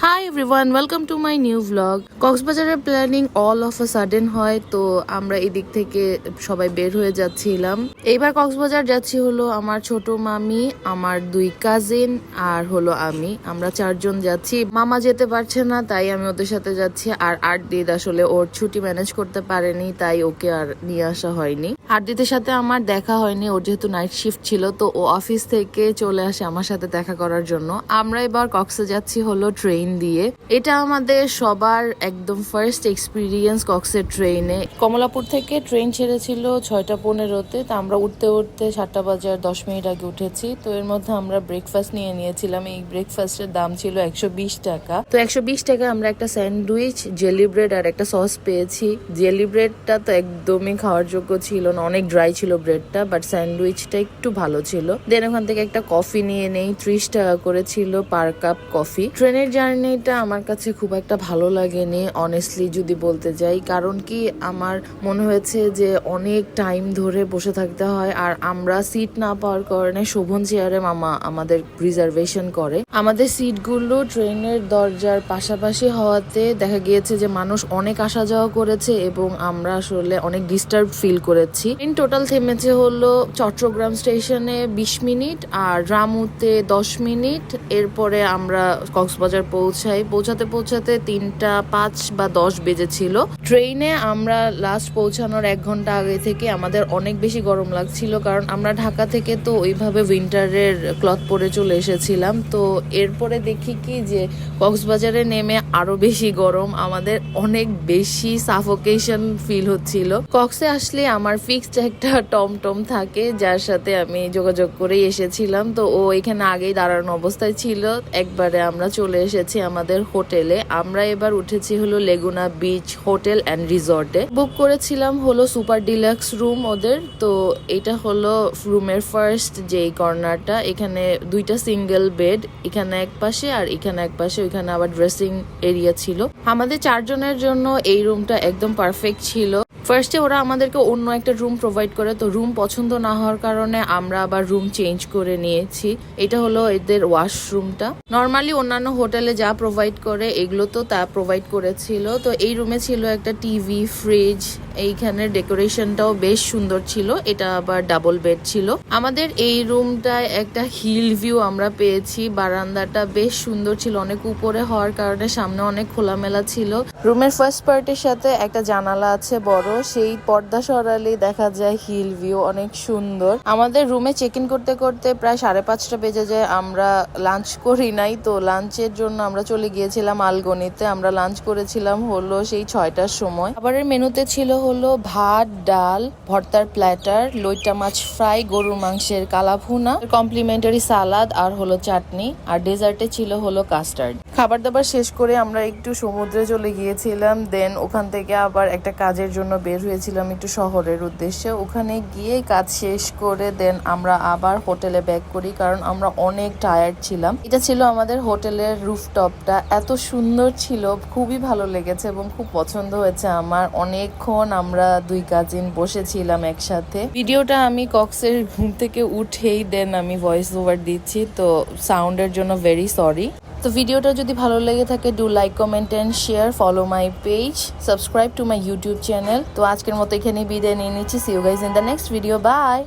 High everyone, welcome to my new vlog. কক্সবাজারের planning all of a sudden হয়, তো আমরা এদিক থেকে সবাই বের হয়ে যাচ্ছিলাম। এইবার কক্সবাজার যাচ্ছি হলো আমার ছোট মামি, আমার 2 কাজিন আর হলো আমরা 4 জন যাচ্ছি। মামা যেতে পারছে না, তাই আমি ওদের সাথে যাচ্ছি। আর আরদিদ আসলে ওর ছুটি ম্যানেজ করতে পারেনি, তাই ওকে আর নিয়ে আসা হয়নি। আরদিদের সাথে আমার দেখা হয়নি, ওর যেহেতু নাইট শিফট ছিল, তো ও অফিস থেকে চলে আসে আমার সাথে দেখা করার জন্য। আমরা এবার কক্সে যাচ্ছি হলো ট্রেন দিয়ে। এটা আমাদের সবার একদম ফার্স্ট এক্সপিরিয়েন্স কক্সের ট্রেনে। কমলাপুর থেকে ট্রেন ছেড়েছিল 6:15-তে, তো আমরা উঠতে উঠতে 7:10 আগে উঠেছি। তো এর মধ্যে আমরা ব্রেকফাস্ট নিয়ে নিয়েছিলাম। এই ব্রেকফাস্টের দাম ছিল 120 টাকা। তো 120 টাকা আমরা একটা স্যান্ডউইচ, জেলি ব্রেড আর একটা সস পেয়েছি। জেলি ব্রেডটা তো একদমই খাওয়ার যোগ্য ছিল না, অনেক ড্রাই ছিল ব্রেডটা, বাট স্যান্ডউইচটা একটু ভালো ছিল। দেন ওখান থেকে একটা কফি নিয়ে নেই, 30 টাকা করে ছিল পার কাপ কফি। ট্রেনের জার্নিটা আমার কাছে খুব একটা ভালো লাগেনি অনেস্টলি যদি বলতে যাই, কারণ কি আমার মনে হয়েছে যে অনেক টাইম ধরে বসে থাকতে হয়। আর আমরা সিট না পাওয়ার কারণে শোভন চেয়ারে মামা আমাদের রিজার্ভেশন করে। আমাদের সিটগুলো ট্রেনের দরজার পাশাপাশি হওয়াতে দেখা গিয়েছে যে মানুষ অনেক আসা যাওয়া করেছে এবং আমরা আসলে অনেক ডিস্টার্ব ফিল করেছি। ট্রেন টোটাল থেমেছে হলো চট্টগ্রাম স্টেশনে 20 মিনিট আর রামুতে 10 মিনিট। এরপরে আমরা কক্সবাজার পৌঁছাতে 3:05 বা 10 বেজেছিল। ট্রেনে আমরা লাস্ট পৌঁছানোর 1 ঘন্টা আগে থেকে আমাদের অনেক বেশি গরম লাগছিল, কারণ আমরা ঢাকা থেকে তো ওইভাবে উইন্টারের ক্লথ পরে চলে এসেছিলাম। তো এরপরে দেখি কি যে কক্সবাজারে নেমে আরো বেশি গরম, আমাদের অনেক বেশি সাফোকেশন ফিল হচ্ছিল। কক্সে আসলে আমার ফিক্সড একটা টমটম থাকে, যার সাথে আমি যোগাযোগ করেই এসেছিলাম। তো ও এখানে আগেই দাঁড়ানো অবস্থায় ছিল। একবারে আমরা চলে এসেছি আমাদের হোটেলে। আমরা এবার উঠেছি হলো লেগুনা বিচ হোটেল অ্যান্ড রিসর্টে। বুক করেছিলাম হলো সুপার ডিলাক্স রুম ওদের। তো এটা হলো রুমের ফার্স্ট যেই কর্নারটা, এখানে 2টা সিঙ্গেল বেড, এখানে এক পাশে আর এখানে এক পাশে। ওইখানে আবার ড্রেসিং এরিয়া ছিল। আমাদের 4 জনের জন্য এই রুমটা একদম পারফেক্ট ছিল। ফার্স্টে ওরা আমাদেরকে অন্য একটা রুম প্রোভাইড করে, তো রুম পছন্দ না হওয়ার কারণে আমরা আবার রুম চেঞ্জ করে নিয়েছি। এটা হলো এদের ওয়াশরুমটা। নর্মালি অন্যান্য হোটেলে যা প্রোভাইড করে এগুলো তো তা প্রোভাইড করেছিল। তো এই রুমে ছিল একটা টিভি, ফ্রিজ, এইখানের ডেকোরেশনটাও বেশ সুন্দর ছিল। এটা আবার ডাবল বেড ছিল। আমাদের এই রুমটায় একটা হিল ভিউ আমরা পেয়েছি। বারান্দাটা বেশ সুন্দর ছিল, অনেক উপরে হওয়ার কারণে সামনে অনেক খোলামেলা ছিল। রুমের ফার্স্ট পার্টের সাথে একটা জানালা আছে বড়, সেই পর্দা সরালে দেখা যায় হিল ভিউ, অনেক সুন্দর। আমাদের রুমে চেক ইন করতে করতে প্রায় 5:30 বেজে যায়। আমরা লাঞ্চ করি নাই, তো লাঞ্চের জন্য আমরা চলে গিয়েছিলাম আলগনিতে। আমরা লাঞ্চ করেছিলাম হলো সেই 6টার সময়। খাবারের মেনুতে ছিল হলো ভাত, ডাল, ভর্তার প্ল্যাটার, লইটা মাছ ফ্রাই, গরুর মাংসের কালাভুনা, কমপ্লিমেন্টারি সালাদ আর হলো চাটনি, আর ডেজার্টে ছিল হলো কাস্টার্ড। খাবার দাবার শেষ করে আমরা একটু সমুদ্রে চলে গিয়েছিলাম। দেন ওখান থেকে আবার একটা কাজের জন্য বের হয়েছিলাম একটু শহরের উদ্দেশ্যে। ওখানে গিয়ে কাজ শেষ করে দেন আমরা আবার হোটেলে ব্যাক করি, কারণ আমরা অনেক টায়ার্ড ছিলাম। এটা ছিল আমাদের হোটেলের রুফটপটা, এত সুন্দর ছিল, খুবই ভালো লেগেছে এবং খুব পছন্দ হয়েছে আমার। অনেকক্ষণ আমরা 2 কাজিন বসেছিলাম একসাথে। ভিডিওটা আমি কক্সের ঘুম থেকে উঠেই দেন আমি ভয়েস ওভার দিচ্ছি, তো সাউন্ডের জন্য ভেরি সরি। তো ভিডিওটা যদি ভালো লেগে থাকে, do like, comment and share, follow my page, subscribe to my YouTube channel. তো আজকের মতো এখানেই বিদায় নিয়ে নিচ্ছি। See you guys in the next video, by.